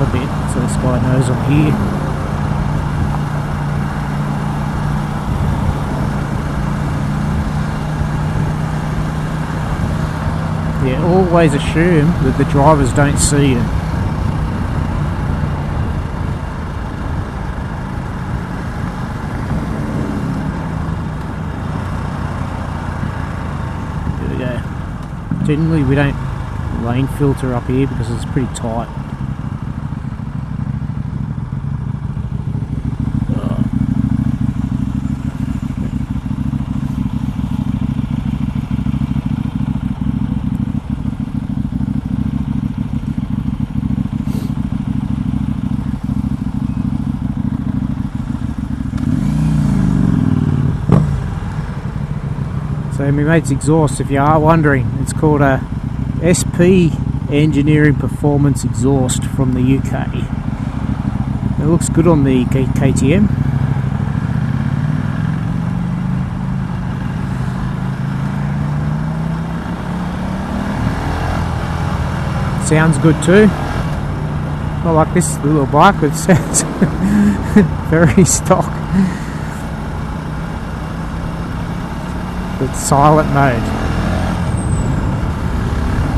a bit so this guy knows I'm here. Yeah, always assume that the drivers don't see you. Generally we don't lane filter up here because it's pretty tight. So my mate's exhaust, if you are wondering, it's called a SP Engineering Performance Exhaust from the UK. It looks good on the KTM. Sounds good too. Not like this little bike, but it sounds very stock. It's silent mode.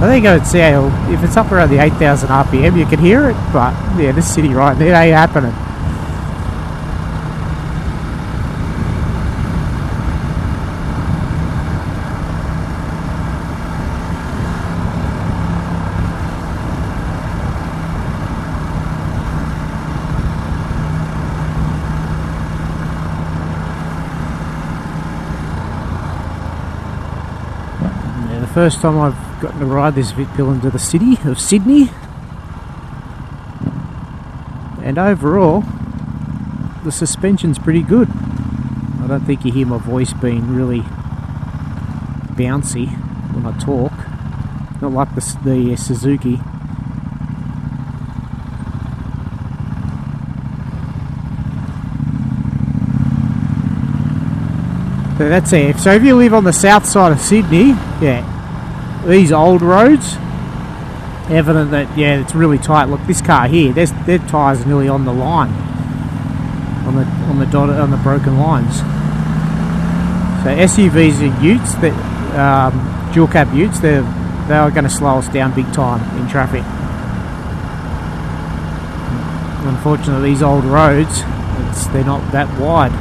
I think I would say if it's up around the 8,000 RPM you can hear it, but yeah, this city right there ain't happening. Yeah, the first time I've gotten to ride this Vitpilen to the city of Sydney, and overall the suspension's pretty good. I don't think you hear my voice being really bouncy when I talk, not like the Suzuki. So that's it. So if you live on the south side of Sydney, yeah, these old roads, evident that yeah, it's really tight. Look, this car here, their tyres are nearly on the line, on the broken lines. So SUVs and Utes, that dual cab Utes, they are going to slow us down big time in traffic. Unfortunately, these old roads, they're not that wide.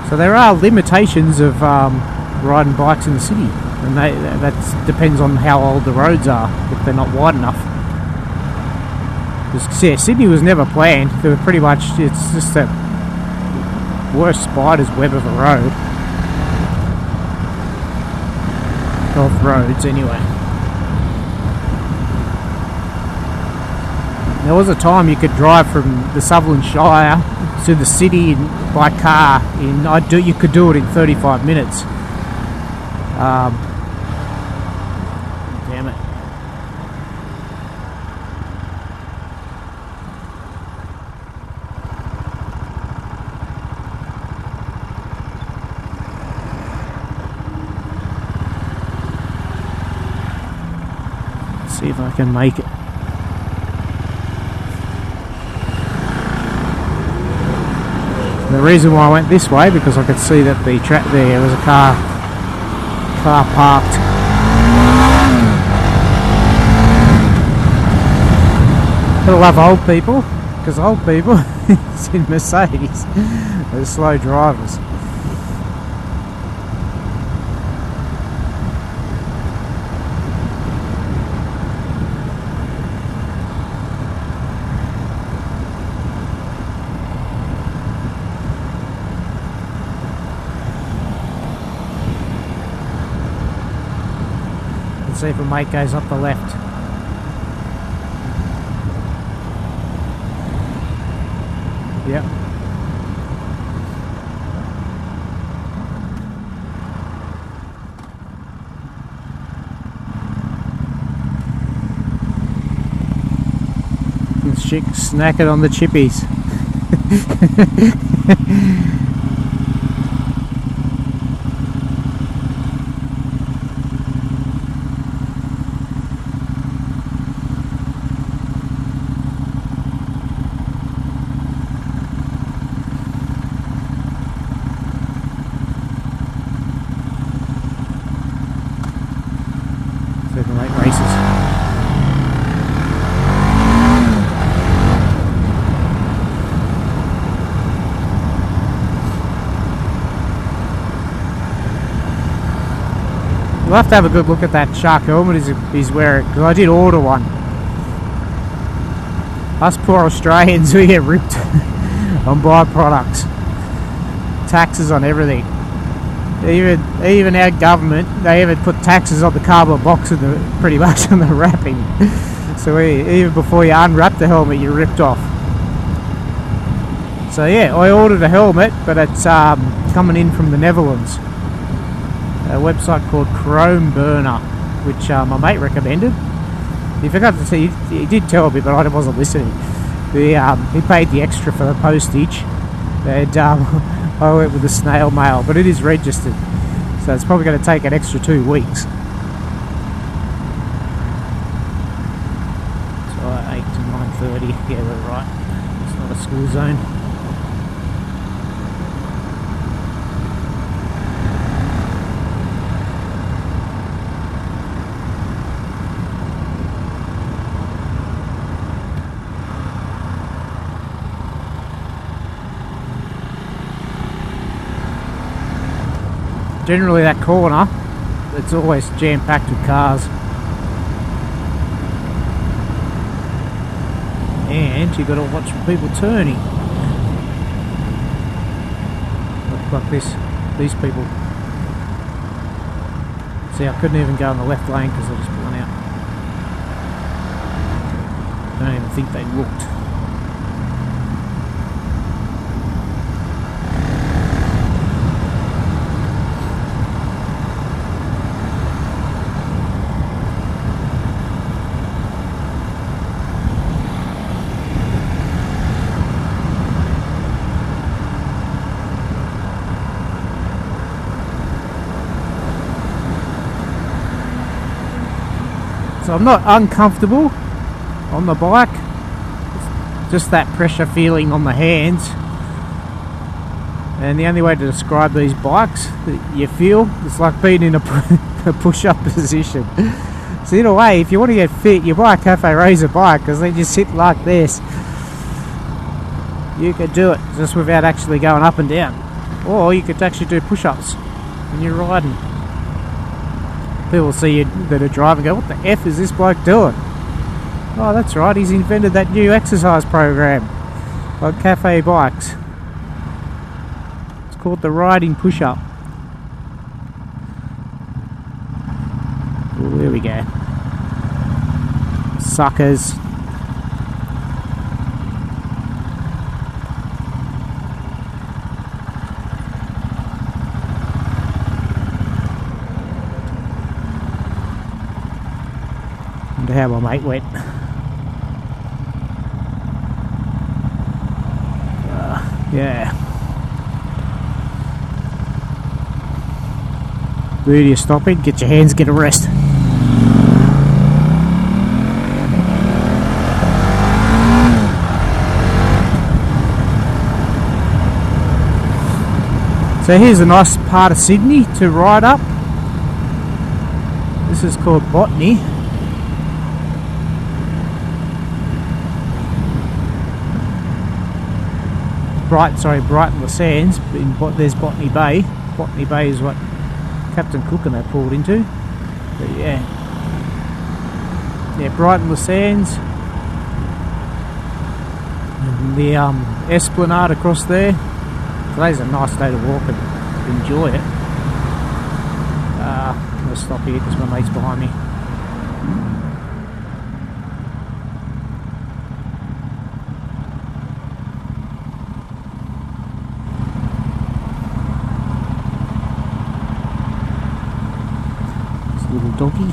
So there are limitations of riding bikes in the city, and that depends on how old the roads are, if they're not wide enough. Because yeah, Sydney was never planned. They were pretty much, it's just a worst spider's web of a road. Of roads, anyway. There was a time you could drive from the Sutherland Shire to the city by car you could do it in 35 minutes. Damn it. Let's see if I can make it. The reason why I went this way, because I could see that the track there was a car parked. I love old people, because old people in Mercedes are slow drivers. See if a mate goes up the left. Yep. This chick snacking on the chippies. We'll have to have a good look at that shark helmet he's wearing, because I did order one. Us poor Australians, we get ripped on byproducts. Taxes on everything. Even our government, they even put taxes on the cardboard box pretty much on the wrapping. So even before you unwrap the helmet, you're ripped off. So yeah, I ordered a helmet, but it's coming in from the Netherlands. A website called Chrome Burner, which my mate recommended. He forgot to say, he did tell me, but I wasn't listening. He paid the extra for the postage, and I went with the snail mail, but it is registered, so it's probably going to take an extra 2 weeks. So 8 to 9:30, yeah, we're right. It's not a school zone. Generally that corner, it's always jam-packed with cars. And you've got to watch for people turning. Look like these people. See, I couldn't even go in the left lane because they're just pulling out. I don't even think they looked. So I'm not uncomfortable on the bike, it's just that pressure feeling on the hands. And the only way to describe these bikes that you feel, it's like being in a push-up position. So in a way, if you want to get fit, you buy a Cafe Racer bike, because they just sit like this. You could do it just without actually going up and down, or you could actually do push-ups when you're riding. People see you that are driving and go, what the F is this bloke doing? Oh, that's right, he's invented that new exercise program on cafe bikes. It's called the riding push-up. Oh, there we go. Suckers. How my mate went. Yeah. Beauty of stopping. Get your hands, get a rest. So here's a nice part of Sydney to ride up. This is called Botany. Brighton Le Sands. There's Botany Bay. Botany Bay is what Captain Cook and they pulled into. But yeah, Brighton Le Sands. And the Esplanade across there. Today's a nice day to walk and enjoy it. I'm going to stop here because my mate's behind me. Little doggy.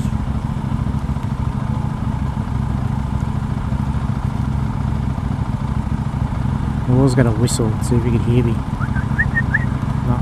I was going to whistle, see if you could hear me. No.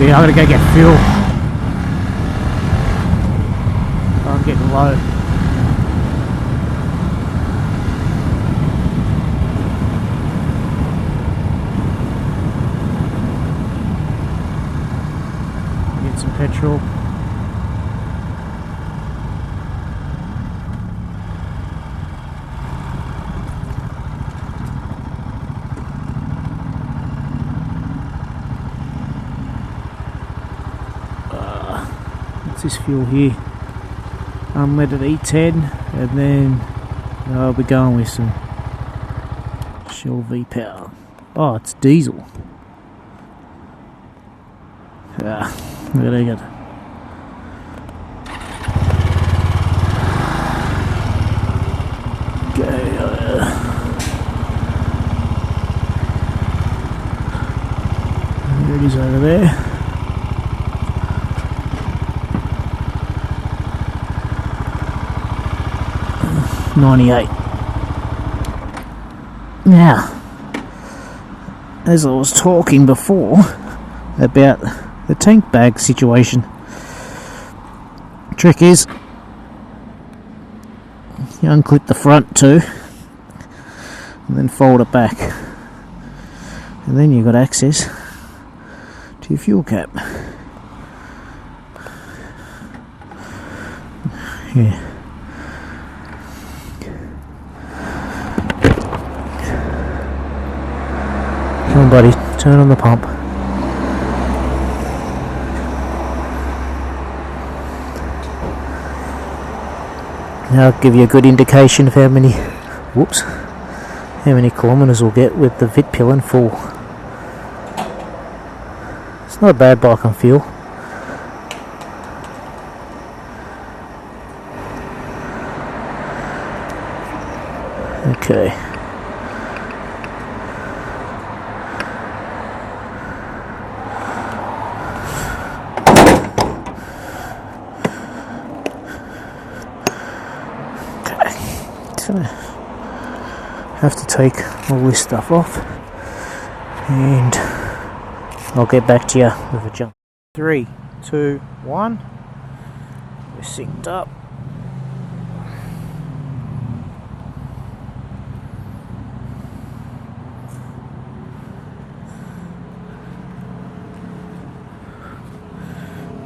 See, I'm gonna go get fuel. I'm getting low. Get some petrol. This fuel here, unleaded E10, and then I'll be going with some Shell V-Power. Oh, it's diesel. Very good. Okay, there it is over there. .98. Now, as I was talking before about the tank bag situation, trick is you unclip the front too and then fold it back, and then you've got access to your fuel cap. Yeah. Come on, buddy, turn on the pump. Now I'll give you a good indication of how many kilometres we'll get with the Vitpilen full. It's not a bad bike on fuel. Okay. Have to take all this stuff off, and I'll get back to you with a jump. 3, 2, 1. We're synced up.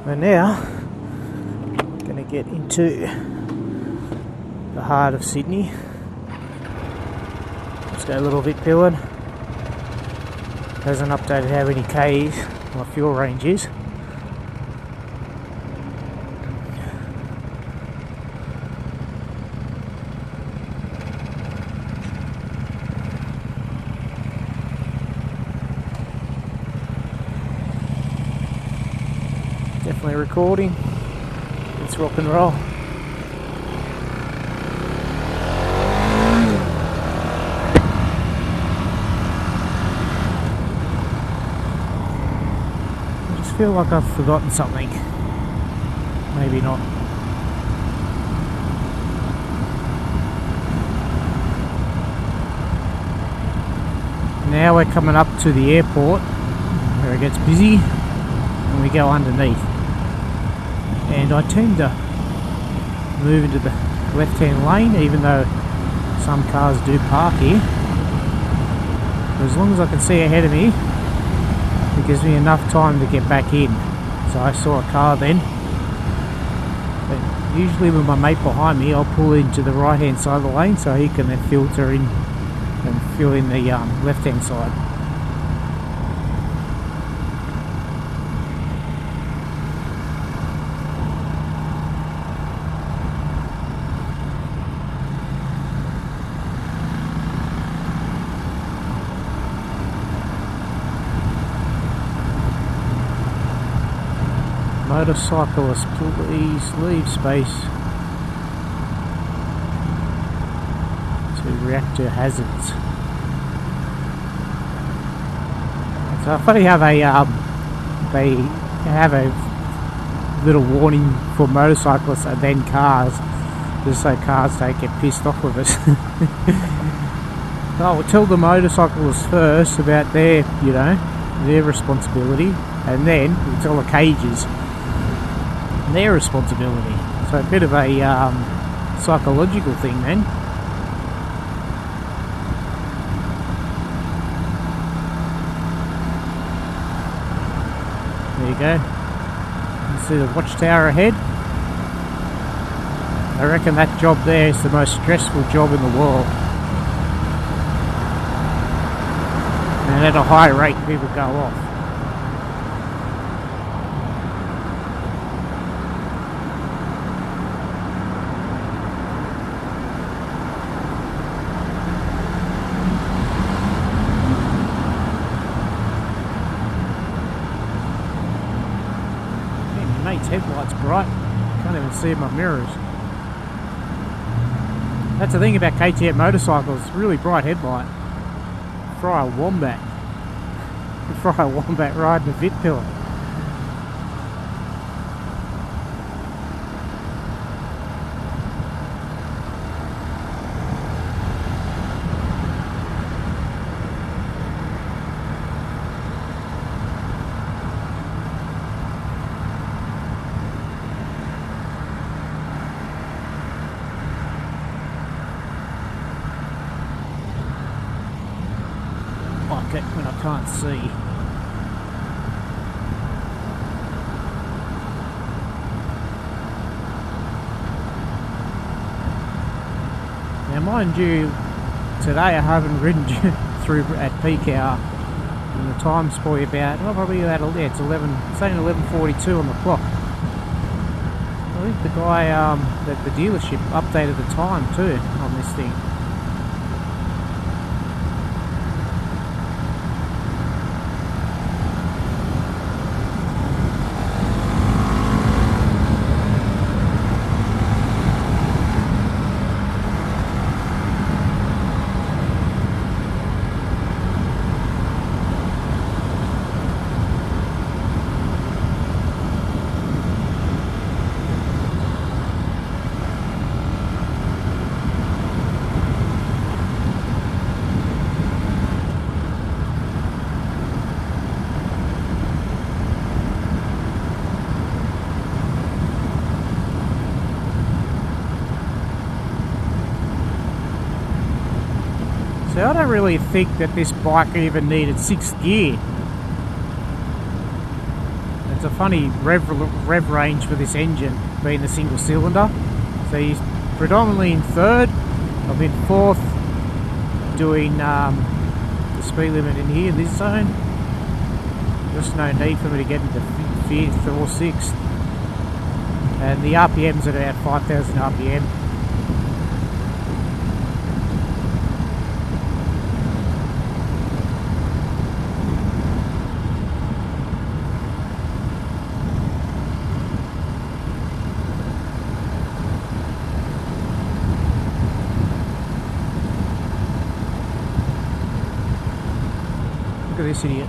And now I'm going to get into the heart of Sydney. Let's go a little Vitpilen. Hasn't updated how many Ks my fuel range is. Definitely recording. Let's rock and roll. I feel like I've forgotten something. Maybe not. Now we're coming up to the airport where it gets busy and we go underneath. And I tend to move into the left-hand lane even though some cars do park here. But as long as I can see ahead of me, it gives me enough time to get back in. So I saw a car then. But usually with my mate behind me, I'll pull into the right hand side of the lane so he can then filter in and fill in the left hand side. Motorcyclists, please leave space to react to hazards. So funny how they have a little warning for motorcyclists and then cars, just so cars don't get pissed off with us. Oh, we'll tell the motorcyclists first about their, their responsibility, and then it's all the cages, their responsibility. So a bit of a psychological thing then. There you go. You see the watchtower ahead. I reckon that job there is the most stressful job in the world. And at a high rate people go off. Man, my mate's headlight's bright. Can't even see my mirrors. That's the thing about KTM motorcycles, really bright headlight. Fry a wombat. Fry a wombat riding a Vitpilen. Like it when I can't see. Now mind you, today I haven't ridden through at peak hour, and the time's probably about, probably about, yeah, it's 11, saying 11:42 on the clock. I think the guy at the dealership updated the time too on this thing. So I don't really think that this bike even needed 6th gear. It's a funny rev range for this engine, being the single cylinder. So he's predominantly in 3rd. I'm in 4th, doing the speed limit in here, in this zone. Just no need for me to get into 5th or 6th. And the RPM's at about 5,000 RPM. Look at this idiot.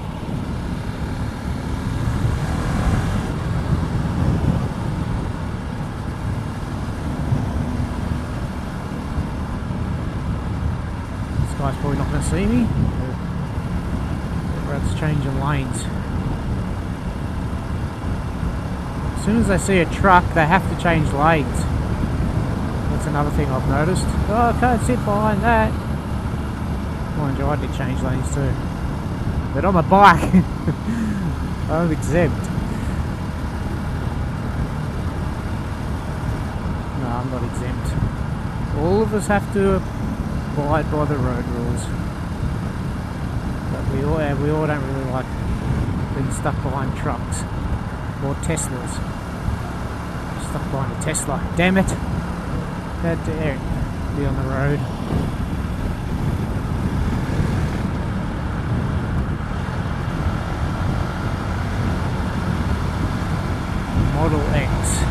This guy's probably not going to see me. Everyone's changing lanes. As soon as they see a truck, they have to change lanes. That's another thing I've noticed. Oh, I can't sit behind that. Mind you, I did change lanes too. But on my bike, I'm exempt. No, I'm not exempt. All of us have to abide by the road rules. But we all don't really like being stuck behind trucks or Teslas. Stuck behind a Tesla. Damn it! How dare it be on the road. Model X.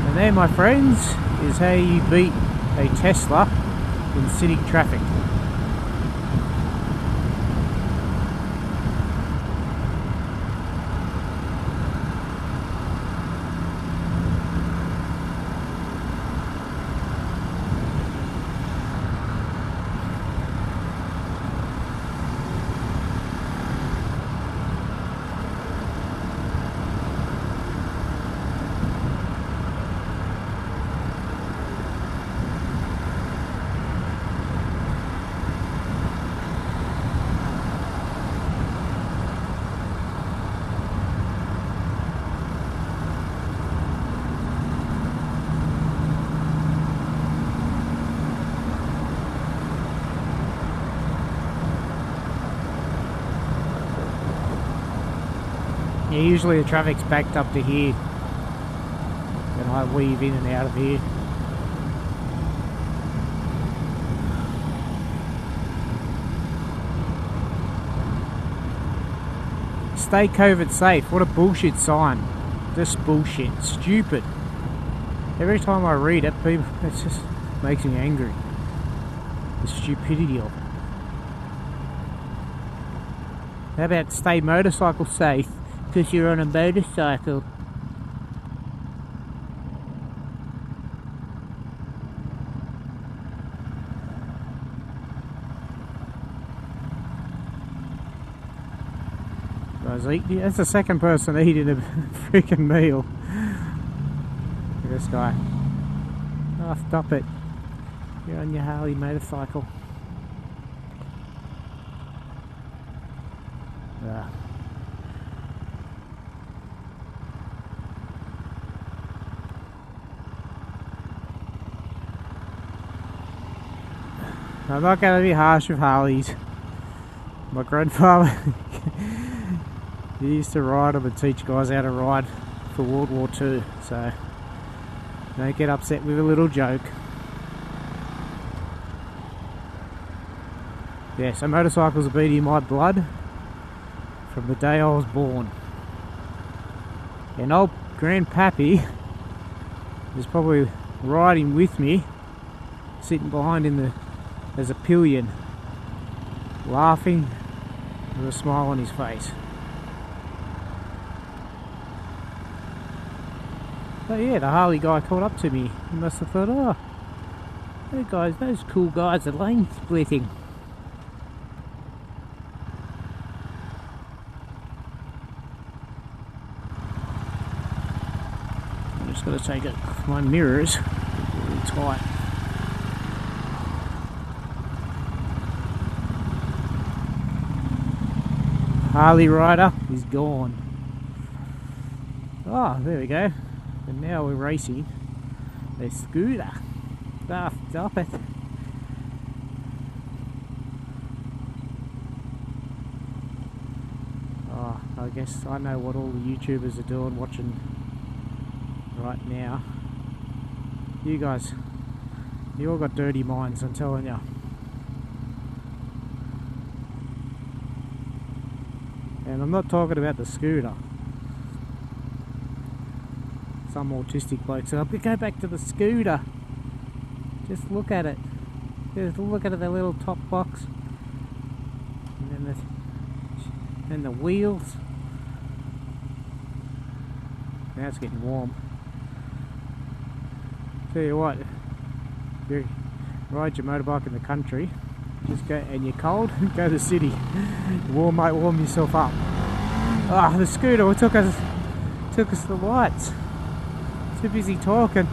And there, my friends, is how you beat a Tesla in city traffic. Yeah, usually the traffic's backed up to here, and I weave in and out of here. Stay COVID safe. What a bullshit sign. Just bullshit. Stupid. Every time I read it, people, it just makes me angry. The stupidity of it. How about stay motorcycle safe because you're on a motorcycle? That's the second person eating a freaking meal. Look at this guy. Oh, stop it. You're on your Harley motorcycle. I'm not going to be harsh with Harleys. My grandfather, he used to ride them and teach guys how to ride for World War II, so don't get upset with a little joke. Yeah, so motorcycles have been in my blood from the day I was born. And old Grandpappy is probably riding with me, sitting behind in the as a pillion, laughing with a smile on his face. But yeah, the Harley guy caught up to me. He must have thought, oh, those cool guys are lane splitting. I'm just going to take my mirrors really tight. Harley rider is gone. Oh, there we go. And now we're racing a scooter. Ah, stop it. Oh, I guess I know what all the YouTubers are doing watching right now. You guys, you all got dirty minds, I'm telling you. And I'm not talking about the scooter. Some autistic bloke said, "I'll go back to the scooter. Just look at it. Just look at the little top box. And then the wheels." Now it's getting warm. Tell you what, you ride your motorbike in the country, just go, and you're cold, go to the city. Warm yourself up. Ah, the scooter took us to the lights. Too busy talking.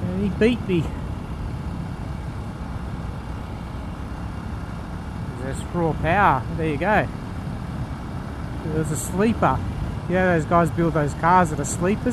And he beat me. There's raw power. There you go. There's a sleeper. You know those guys build those cars that are sleepers?